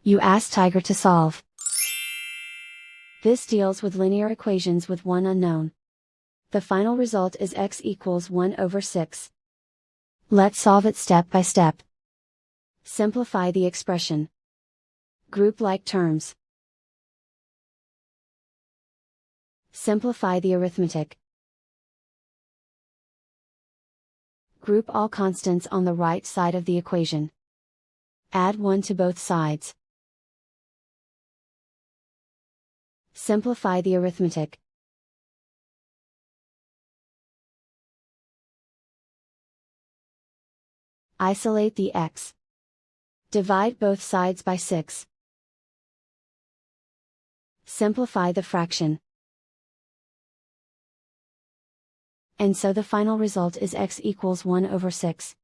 You ask Tiger to solve. This deals with linear equations with one unknown. The final result is x equals 1/6. Let's solve it step by step. Simplify the expression. Group like terms. Simplify the arithmetic. Group all constants on the right side of the equation. Add 1 to both sides. Simplify the arithmetic. Isolate the x. Divide both sides by 6. Simplify the fraction. And so the final result is x equals 1/6.